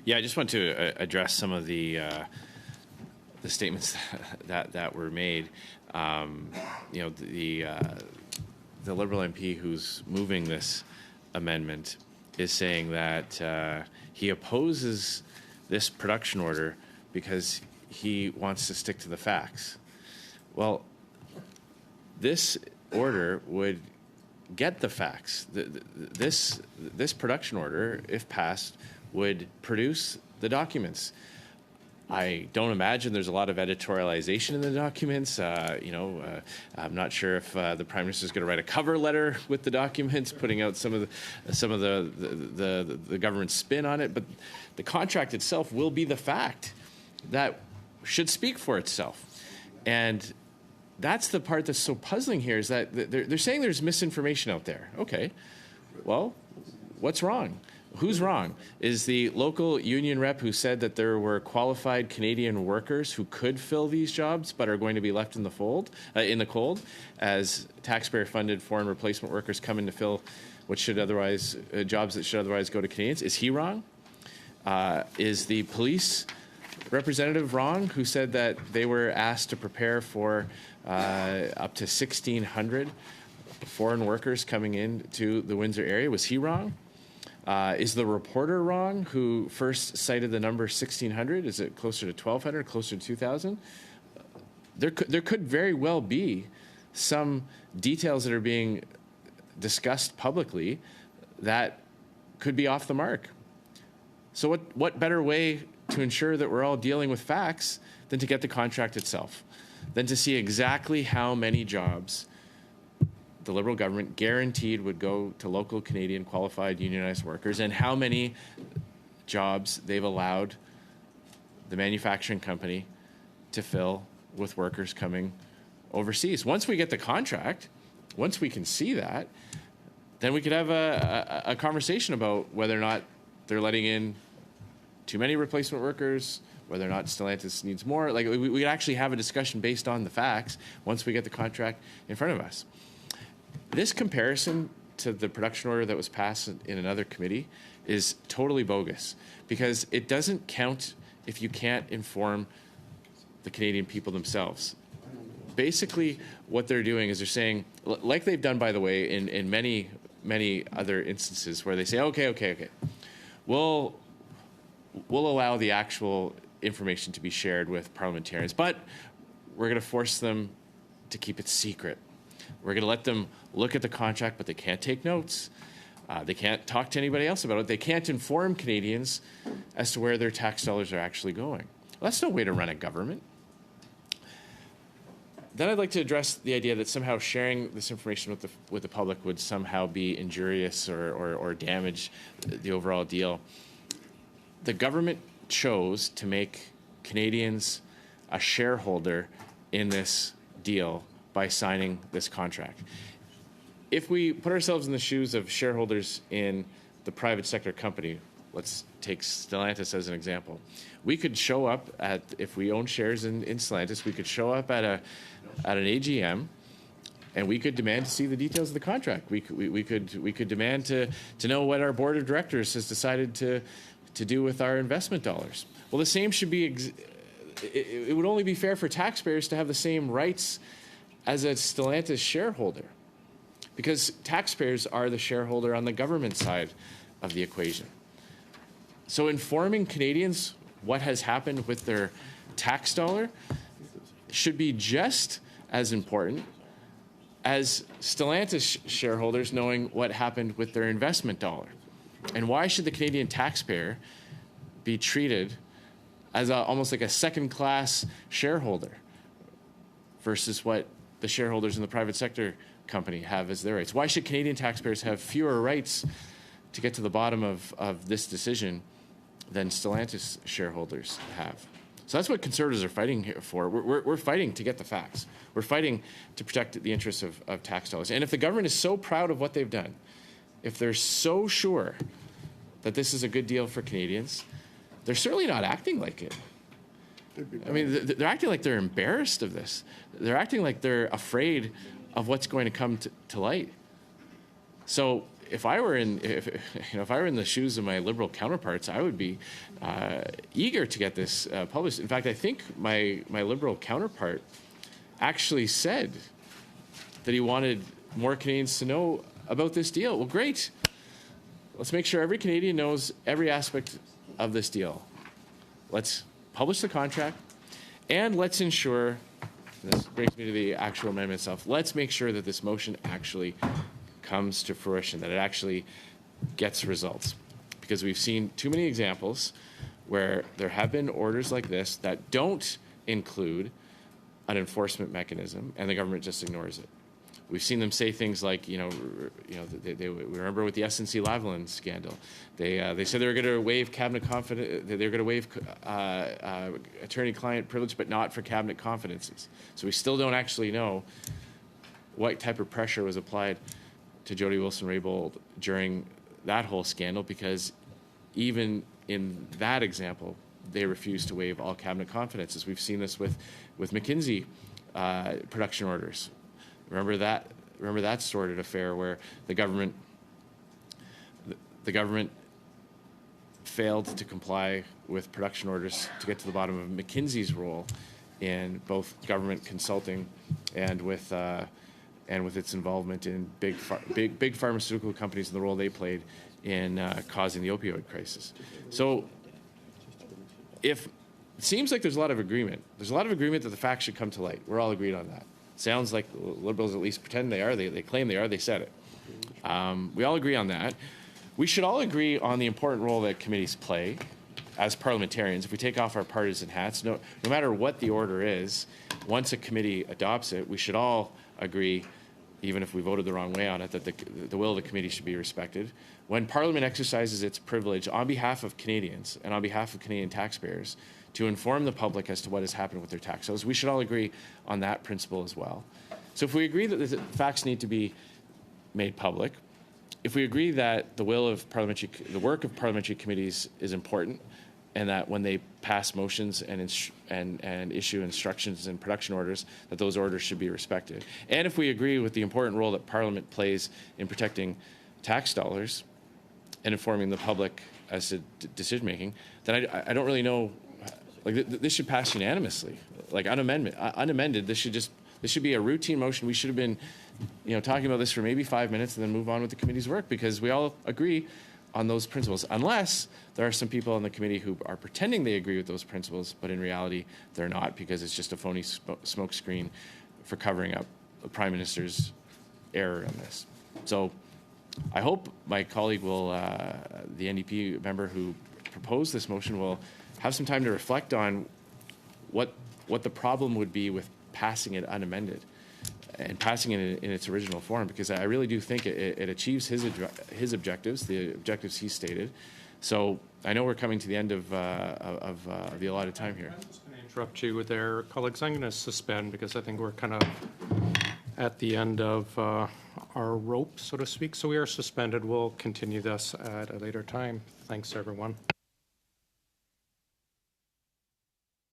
Yeah, I just want to address some of the statements that were made. You know, the Liberal MP who's moving this amendment is saying that he opposes this production order because he wants to stick to the facts. Well, this order would get the facts. This production order, if passed, would produce the documents. I don't imagine there's a lot of editorialization in the documents. I'm not sure if the Prime Minister is going to write a cover letter with the documents, putting out some of the government's spin on it. But the contract itself will be the fact that should speak for itself. And that's the part that's so puzzling here, is that they're saying there's misinformation out there. Okay, well, what's wrong? Who's wrong? Is the local union rep who said that there were qualified Canadian workers who could fill these jobs but are going to be left in the cold, as taxpayer-funded foreign replacement workers come in to fill what should otherwise jobs that should otherwise go to Canadians? Is he wrong? Is the police representative wrong who said that they were asked to prepare for up to 1,600 foreign workers coming into the Windsor area? Was he wrong? Is the reporter wrong who first cited the number 1,600? Is it closer to 1,200, closer to 2,000? There could very well be some details that are being discussed publicly that could be off the mark. So what better way to ensure that we're all dealing with facts than to get the contract itself, than to see exactly how many jobs the Liberal government guaranteed would go to local Canadian qualified unionized workers, and how many jobs they've allowed the manufacturing company to fill with workers coming overseas. Once we get the contract, once we can see that, then we could have a conversation about whether or not they're letting in too many replacement workers, whether or not Stellantis needs more. Like, we could actually have a discussion based on the facts once we get the contract in front of us. This comparison to the production order that was passed in another committee is totally bogus, because it doesn't count if you can't inform the Canadian people themselves. Basically, what they're doing is they're saying, like they've done, by the way, in many, many other instances, where they say, okay, we'll allow the actual information to be shared with parliamentarians, but we're going to force them to keep it secret. We're going to let them look at the contract, but they can't take notes. They can't talk to anybody else about it. They can't inform Canadians as to where their tax dollars are actually going. Well, that's no way to run a government. Then I'd like to address the idea that somehow sharing this information with the public would somehow be injurious or damage the overall deal. The government chose to make Canadians a shareholder in this deal by signing this contract. If we put ourselves in the shoes of shareholders in the private sector company, let's take Stellantis as an example. We could show up if we own shares in Stellantis, we could show up at an AGM, and we could demand to see the details of the contract. We could demand to know what our board of directors has decided to do with our investment dollars. Well, the same should be. It would only be fair for taxpayers to have the same rights as a Stellantis shareholder, because taxpayers are the shareholder on the government side of the equation. So informing Canadians what has happened with their tax dollar should be just as important as Stellantis shareholders knowing what happened with their investment dollar. And why should the Canadian taxpayer be treated as almost like a second-class shareholder versus what the shareholders in the private sector company have as their rights? Why should Canadian taxpayers have fewer rights to get to the bottom of this decision than Stellantis shareholders have? So that's what Conservatives are fighting here for. We're fighting to get the facts. We're fighting to protect the interests of tax dollars. And if the government is so proud of what they've done, if they're so sure that this is a good deal for Canadians, they're certainly not acting like it. I mean, they're acting like they're embarrassed of this. They're acting like they're afraid of what's going to come to light. So if I were in the shoes of my Liberal counterparts, I would be eager to get this published. In fact, I think my Liberal counterpart actually said that he wanted more Canadians to know about this deal. Well, great. Let's make sure every Canadian knows every aspect of this deal. Let's publish the contract, and let's ensure, this brings me to the actual amendment itself, let's make sure that this motion actually comes to fruition, that it actually gets results. Because we've seen too many examples where there have been orders like this that don't include an enforcement mechanism, and the government just ignores it. We've seen them say things like, we remember with the SNC Lavalin scandal, they said they were going to waive cabinet confidence, they were going to waive attorney-client privilege, but not for cabinet confidences. So we still don't actually know what type of pressure was applied to Jody Wilson-Raybould during that whole scandal, because even in that example, they refused to waive all cabinet confidences. We've seen this with McKinsey production orders. Remember that sordid affair where the government failed to comply with production orders to get to the bottom of McKinsey's role in both government consulting and with its involvement in big pharmaceutical companies and the role they played in causing the opioid crisis. So it seems like there's a lot of agreement. There's a lot of agreement that the facts should come to light. We're all agreed on that. Sounds like Liberals at least pretend they are. They claim they are. They said it. We all agree on that. We should all agree on the important role that committees play as parliamentarians. If we take off our partisan hats, no matter what the order is, once a committee adopts it, we should all agree, even if we voted the wrong way on it, that the will of the committee should be respected. When Parliament exercises its privilege on behalf of Canadians and on behalf of Canadian taxpayers to inform the public as to what has happened with their tax bills, we should all agree on that principle as well. So if we agree that the facts need to be made public, if we agree that the work of parliamentary committees is important, and that when they pass motions and issue instructions and production orders, that those orders should be respected, and if we agree with the important role that Parliament plays in protecting tax dollars and informing the public as to decision making, then I don't really know. This should pass unanimously, unamended. This should be a routine motion. We should have been, talking about this for maybe 5 minutes and then move on with the committee's work, because we all agree on those principles, unless there are some people on the committee who are pretending they agree with those principles, but in reality they're not, because it's just a phony smokescreen for covering up the Prime Minister's error on this. So I hope my colleague the NDP member who proposed this motion, will have some time to reflect on what the problem would be with passing it unamended and passing it in its original form, because I really do think it achieves his objectives, the objectives he stated. So I know we're coming to the end of the allotted time here. I'm just going to interrupt you with there, colleagues. I'm going to suspend, because I think we're kind of at the end of our rope, so to speak. So we are suspended. We'll continue this at a later time. Thanks, everyone.